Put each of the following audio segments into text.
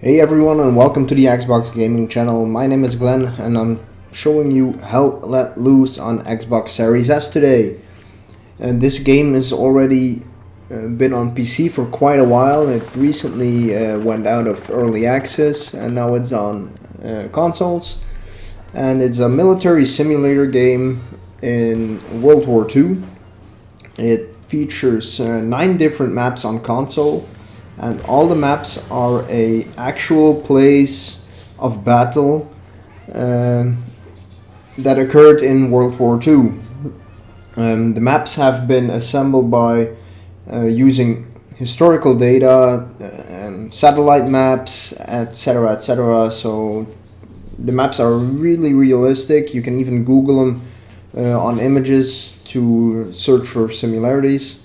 Hey everyone, and welcome to the Xbox Gaming channel. My name is Glenn and I'm showing you Hell Let Loose on Xbox Series S today. And this game has already been on PC for quite a while. It recently went out of early access and now it's on consoles. And it's a military simulator game in World War II. It features 9 different maps on console, and all the maps are a actual place of battle that occurred in World War II. The maps have been assembled by using historical data, satellite maps, etc., etc. So the maps are really realistic. You can even Google them on images to search for similarities.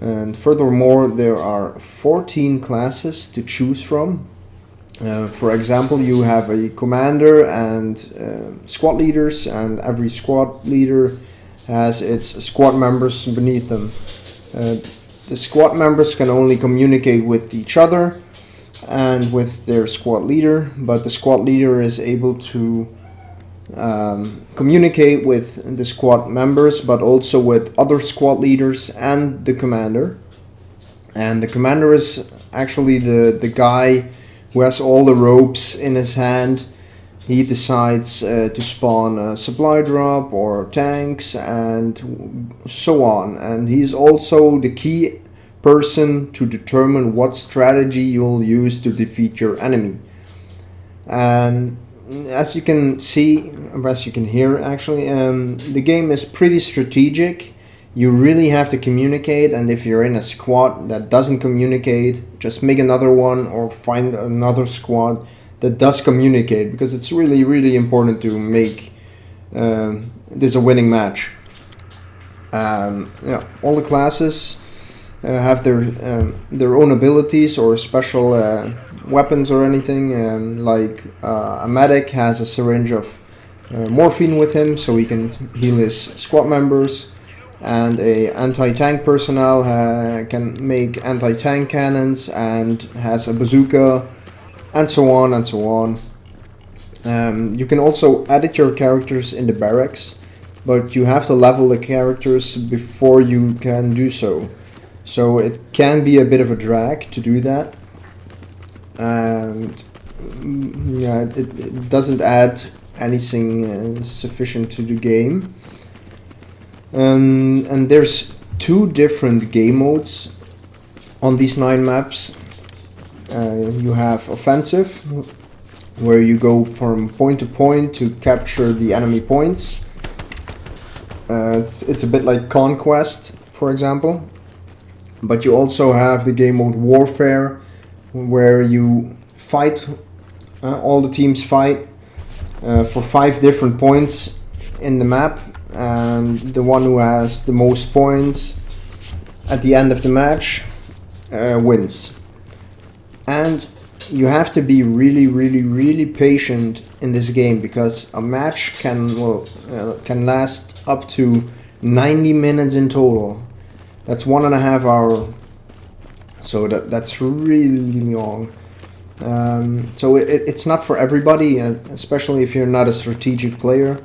And furthermore, there are 14 classes to choose from. For example, you have a commander and squad leaders, and every squad leader has its squad members beneath them. The squad members can only communicate with each other and with their squad leader, but the squad leader is able to communicate with the squad members, but also with other squad leaders and the commander. And the commander is actually the guy who has all the ropes in his hand. He decides to spawn a supply drop or tanks and so on. And he's also the key person to determine what strategy you'll use to defeat your enemy. And as you can see, or as you can hear actually, the game is pretty strategic. You really have to communicate, and if you're in a squad that doesn't communicate, just make another one or find another squad that does communicate, because it's really important to make this a winning match. All the classes have their own abilities or special weapons or anything. Like a medic has a syringe of morphine with him, so he can heal his squad members. And a anti-tank personnel can make anti-tank cannons and has a bazooka, and so on and so on. You can also edit your characters in the barracks, but you have to level the characters before you can do so. So it can be a bit of a drag to do that. And it doesn't add anything sufficient to the game. And there's 2 different game modes on these 9 maps. You have offensive, where you go from point to point to capture the enemy points. It's a bit like Conquest, for example. But you also have the game mode Warfare, where you fight, all the teams fight for 5 different points in the map, and the one who has the most points at the end of the match wins. And you have to be really patient in this game, because a match can last up to 90 minutes in total. That's 1.5 hours. So that's really long. So it's not for everybody, especially if you're not a strategic player.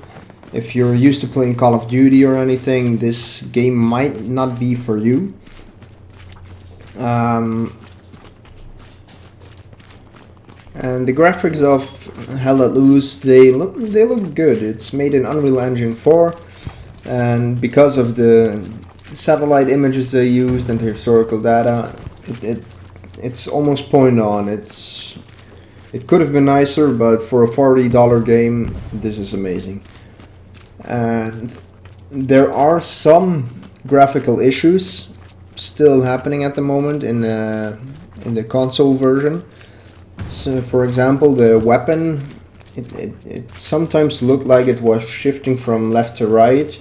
If you're used to playing Call of Duty or anything, this game might not be for you. And the graphics of Hell Let Loose, they look good. It's made in Unreal Engine 4, and because of the satellite images they used and the historical data, it's almost point on. It could have been nicer, but for a $40 game, this is amazing. And there are some graphical issues still happening at the moment in the console version. So, for example, the weapon, it sometimes looked like it was shifting from left to right,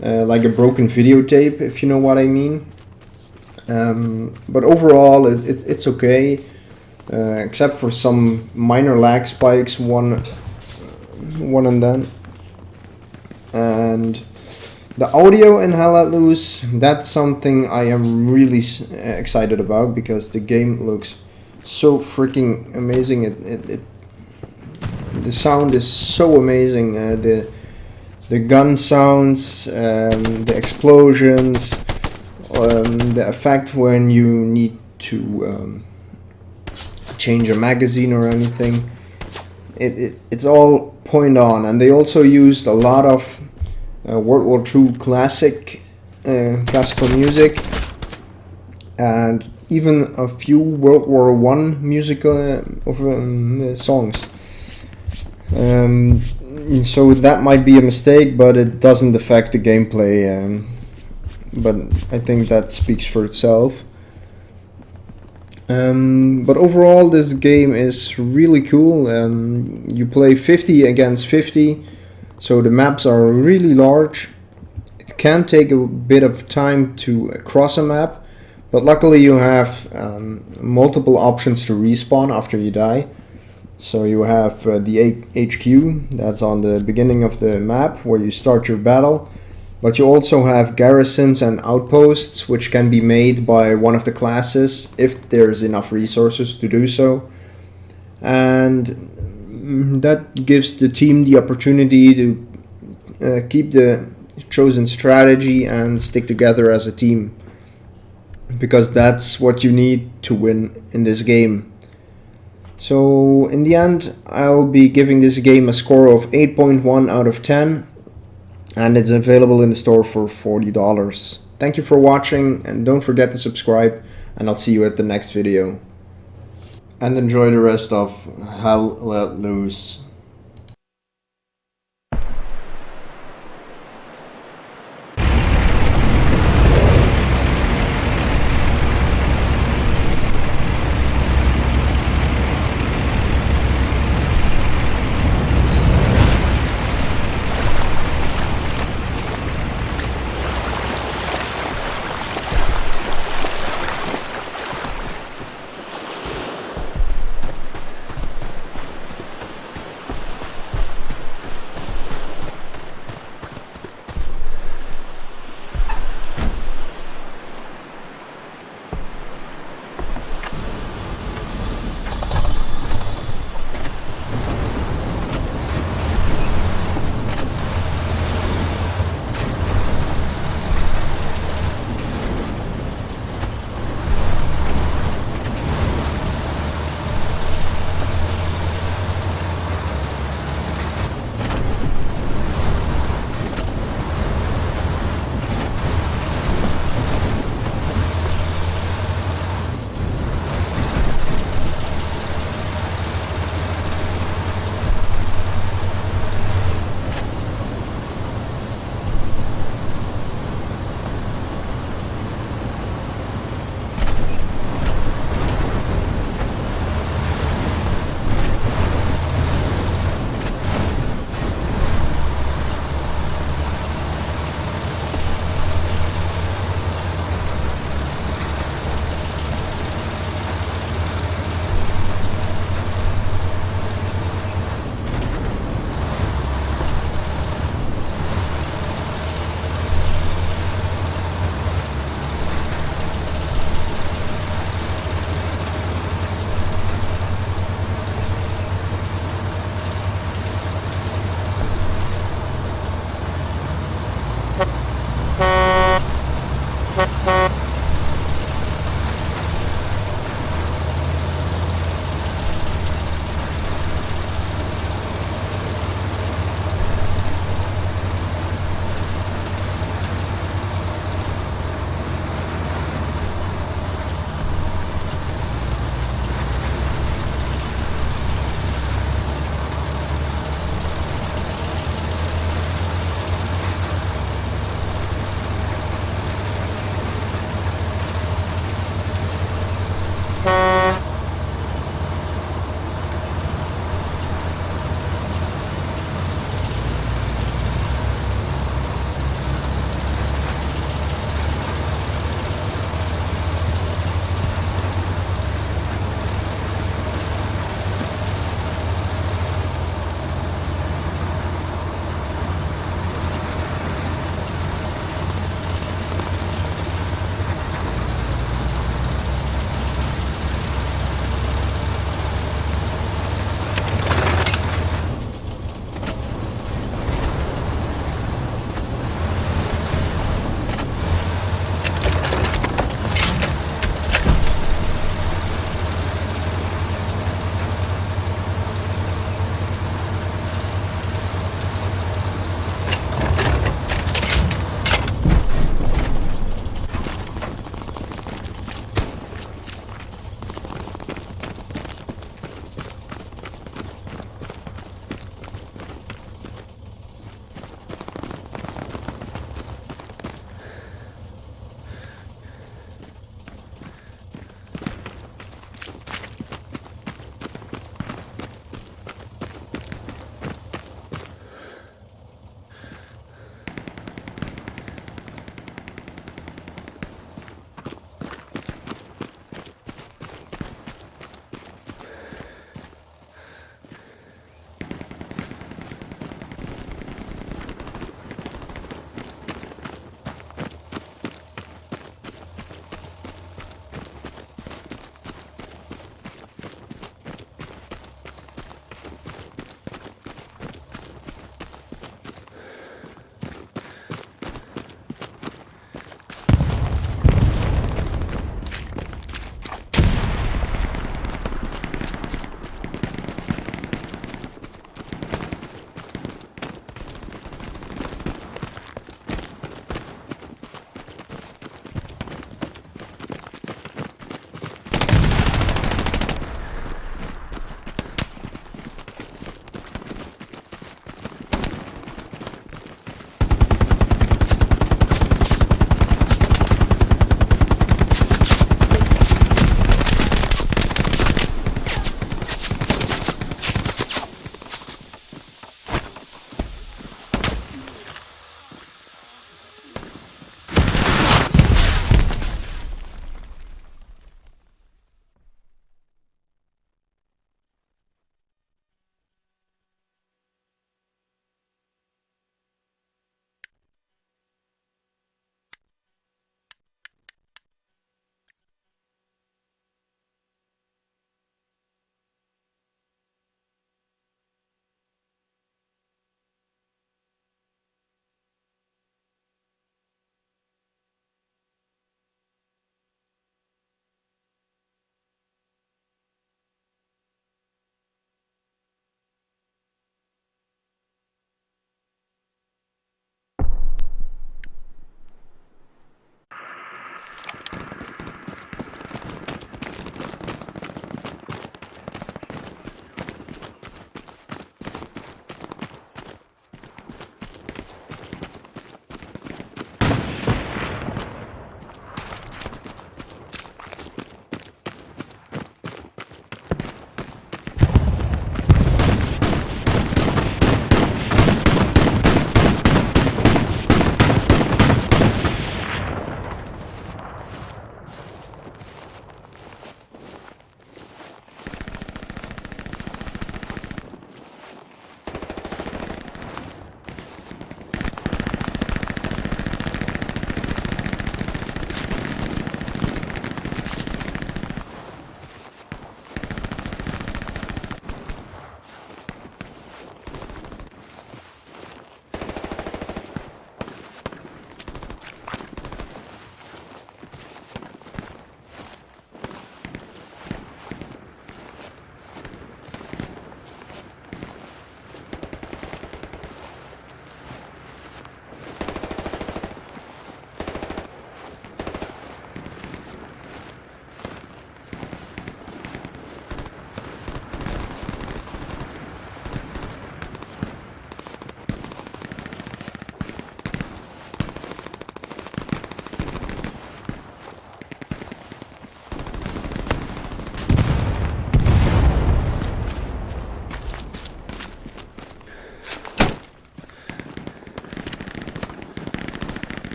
like a broken videotape, if you know what I mean. But overall, it's okay, except for some minor lag spikes, one and then. And the audio in Hell Let Loose, that's something I am really excited about, because the game looks so freaking amazing. The sound is so amazing. The gun sounds, the explosions, the effect when you need to change a magazine or anything. It's all point on, and they also used a lot of World War II classical music, and even a few World War I musical songs. So that might be a mistake, but it doesn't affect the gameplay. But I think that speaks for itself. But overall, this game is really cool. You play 50 against 50, so the maps are really large. It can take a bit of time to cross a map, but luckily you have multiple options to respawn after you die. So you have the HQ, that's on the beginning of the map where you start your battle. But you also have garrisons and outposts, which can be made by one of the classes if there's enough resources to do so. And that gives the team the opportunity to keep the chosen strategy and stick together as a team, because that's what you need to win in this game. So in the end, I'll be giving this game a score of 8.1 out of 10. And it's available in the store for $40. Thank you for watching, and don't forget to subscribe, and I'll see you at the next video. And enjoy the rest of Hell Let Loose.